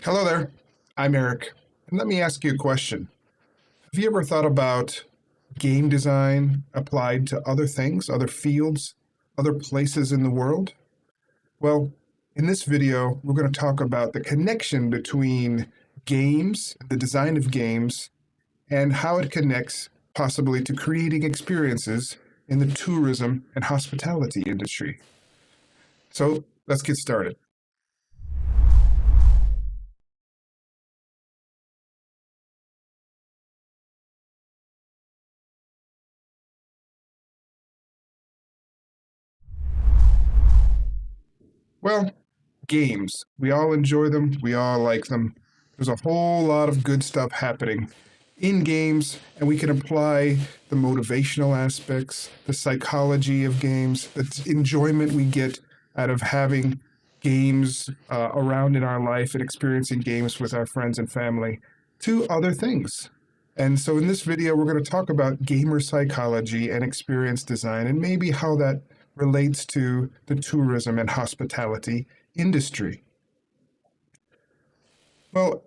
Hello there. I'm Eric. And let me ask you a question. Have you ever thought about game design applied to other things, other fields, other places in the world? Well, in this video, we're going to talk about the connection between games, the design of games, and how it connects possibly to creating experiences in the tourism and hospitality industry. So let's get started. Well, games. We all enjoy them. We all like them. There's a whole lot of good stuff happening in games, and we can apply the motivational aspects, the psychology of games, the enjoyment we get out of having games around in our life and experiencing games with our friends and family to other things. And so in this video, we're going to talk about gamer psychology and experience design and maybe how that relates to the tourism and hospitality industry. Well,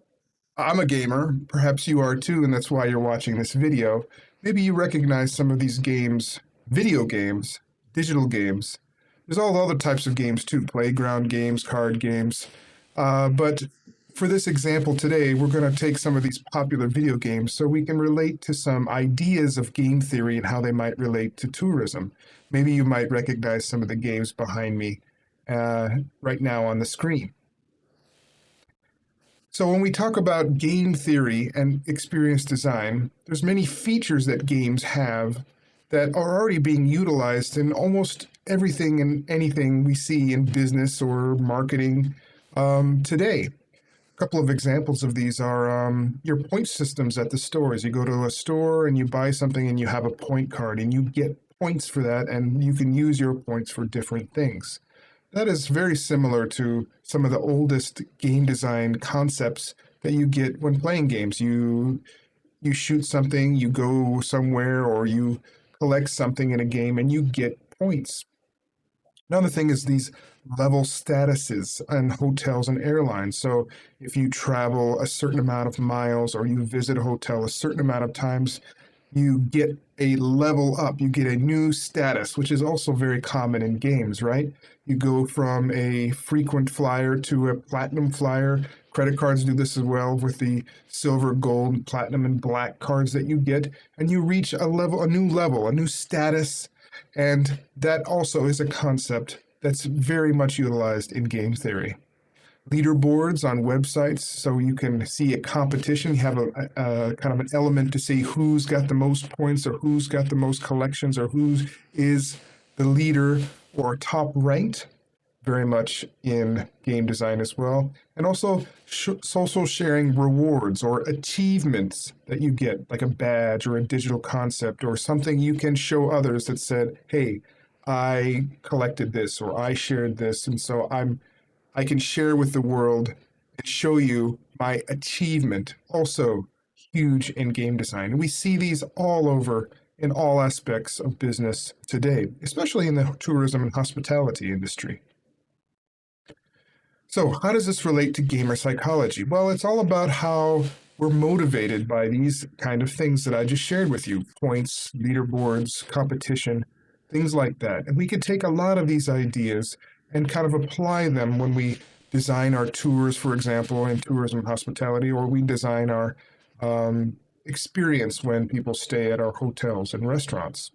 I'm a gamer. Perhaps you are too, and that's why you're watching this video. Maybe you recognize some of these games, video games, digital games. There's all other types of games too, playground games, card games. But for this example today, we're going to take some of these popular video games so we can relate to some ideas of game theory and how they might relate to tourism. Maybe you might recognize some of the games behind me right now on the screen. So when we talk about game theory and experience design, there's many features that games have that are already being utilized in almost everything and anything we see in business or marketing today. A couple of examples of these are your point systems at the stores. You go to a store and you buy something and you have a point card and you get points for that, and you can use your points for different things. That is very similar to some of the oldest game design concepts that you get when playing games. You shoot something, you go somewhere, or you collect something in a game and you get points. Another thing is these level statuses on hotels and airlines. So if you travel a certain amount of miles or you visit a hotel a certain amount of times, you get a level up, you get a new status, which is also very common in games, right? You go from a frequent flyer to a platinum flyer. Credit cards do this as well with the silver, gold, platinum, and black cards that you get, and you reach a level, a new status, and that also is a concept that's very much utilized in game theory. Leaderboards on websites, so you can see a competition. You have a kind of an element to see who's got the most points or who's got the most collections or who is the leader or top ranked, very much in game design as well. And also social sharing rewards or achievements that you get, like a badge or a digital concept or something you can show others that said, hey, I collected this or I shared this, and so I can share with the world and show you my achievement. Also huge in game design. And we see these all over in all aspects of business today, especially in the tourism and hospitality industry. So how does this relate to gamer psychology? Well, it's all about how we're motivated by these kind of things that I just shared with you: points, leaderboards, competition, things like that. And we could take a lot of these ideas and kind of apply them when we design our tours, for example, in tourism and hospitality, or we design our experience when people stay at our hotels and restaurants.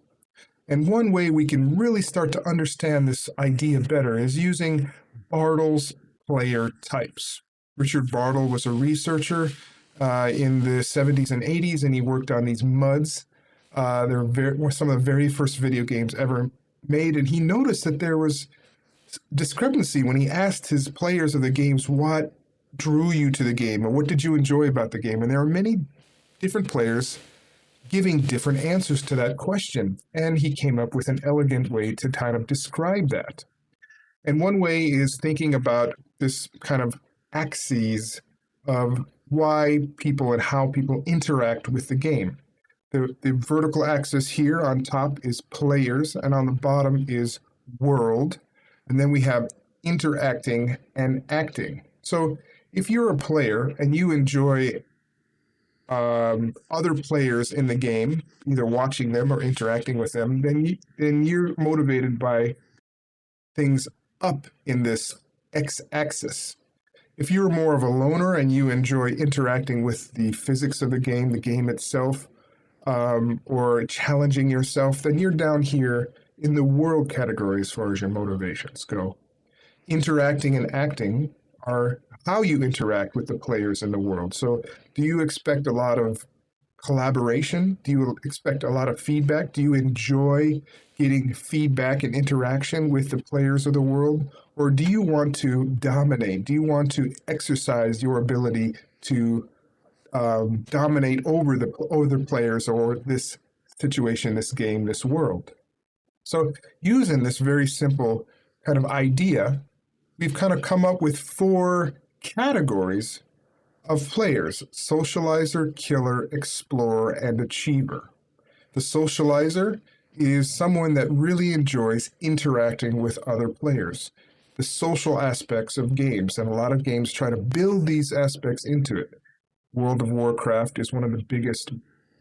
And one way we can really start to understand this idea better is using Bartle's player types. Richard Bartle was a researcher in the 70s and 80s, and he worked on these MUDs. Were some of the very first video games ever made, and he noticed that there was discrepancy when he asked his players of the games what drew you to the game or what did you enjoy about the game. And there are many different players giving different answers to that question. And he came up with an elegant way to kind of describe that. And one way is thinking about this kind of axes of why people and how people interact with the game. The vertical axis here on top is players, and on the bottom is world. And then we have interacting and acting. So if you're a player and you enjoy other players in the game, either watching them or interacting with them, then you're motivated by things up in this x-axis. If you're more of a loner and you enjoy interacting with the physics of the game itself, or challenging yourself, then you're down here in the world category as far as your motivations go. Interacting and acting are how you interact with the players in the world. So, do you expect a lot of collaboration? Do you expect a lot of feedback? Do you enjoy getting feedback and interaction with the players of the world? Or do you want to dominate? Do you want to exercise your ability to dominate over the other players or this situation, this game, this world? So, using this very simple kind of idea, we've kind of come up with 4 categories of players: socializer, killer, explorer, and achiever. The socializer is someone that really enjoys interacting with other players, the social aspects of games, and a lot of games try to build these aspects into it. World of Warcraft is one of the biggest,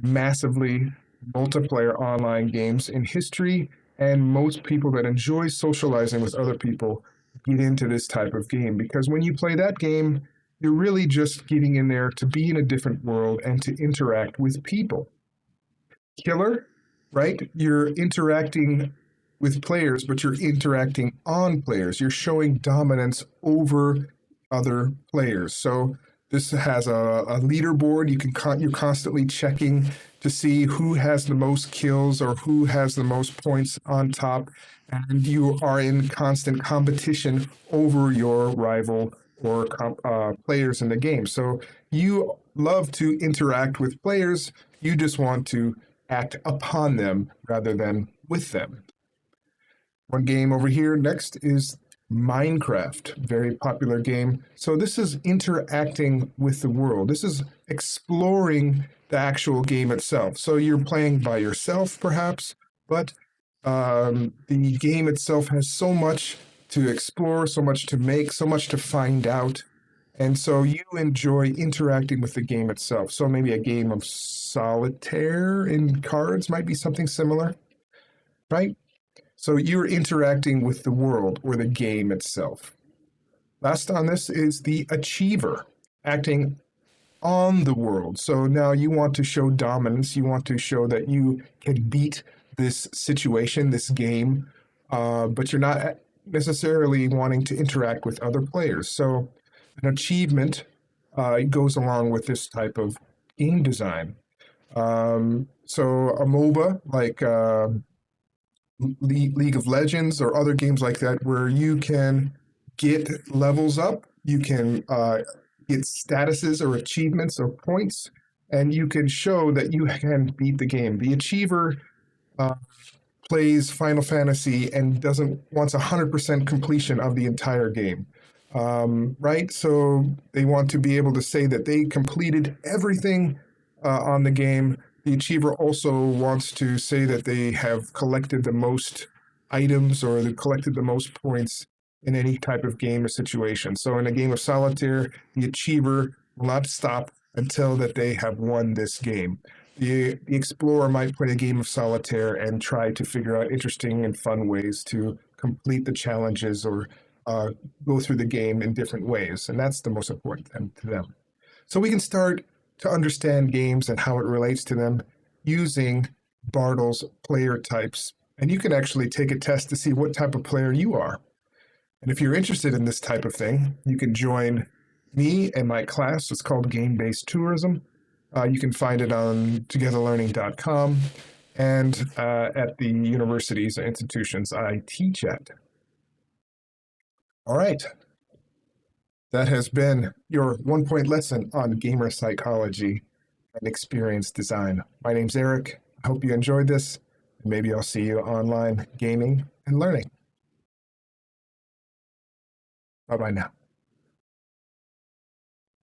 massively multiplayer online games in history, and most people that enjoy socializing with other people get into this type of game because when you play that game, you're really just getting in there to be in a different world and to interact with people. Killer, right? You're interacting with players, but you're interacting on players. You're showing dominance over other players. So this has a leaderboard. You're constantly checking to see who has the most kills or who has the most points on top, and you are in constant competition over your rival or players in the game. So you love to interact with players. You just want to act upon them rather than with them. One game over here next is Minecraft, very popular game. So this is interacting with the world. This is exploring the actual game itself. So you're playing by yourself, perhaps, but the game itself has so much to explore, so much to make, so much to find out. And so you enjoy interacting with the game itself. So maybe a game of solitaire in cards might be something similar, right? So you're interacting with the world or the game itself. Last on this is the achiever, acting on the world. So now you want to show dominance. You want to show that you can beat this situation, this game, but you're not necessarily wanting to interact with other players. So an achievement goes along with this type of game design. So a MOBA like League of Legends or other games like that, where you can get levels up, you can get statuses or achievements or points, and you can show that you can beat the game. The achiever plays Final Fantasy and wants 100% completion of the entire game. Right? So they want to be able to say that they completed everything on the game. The achiever also wants to say that they have collected the most items or they collected the most points in any type of game or situation. So in a game of solitaire, the achiever will not stop until that they have won this game. The explorer might play a game of solitaire and try to figure out interesting and fun ways to complete the challenges or go through the game in different ways. And that's the most important thing to them. So we can start to understand games and how it relates to them using Bartle's player types. And you can actually take a test to see what type of player you are. And if you're interested in this type of thing, you can join me and my class. It's called Game-Based Tourism. You can find it on togetherlearning.com and at the universities and institutions I teach at. All right. That has been your 1-point lesson on gamer psychology and experience design. My name's Eric. I hope you enjoyed this, and maybe I'll see you online gaming and learning. Bye-bye now.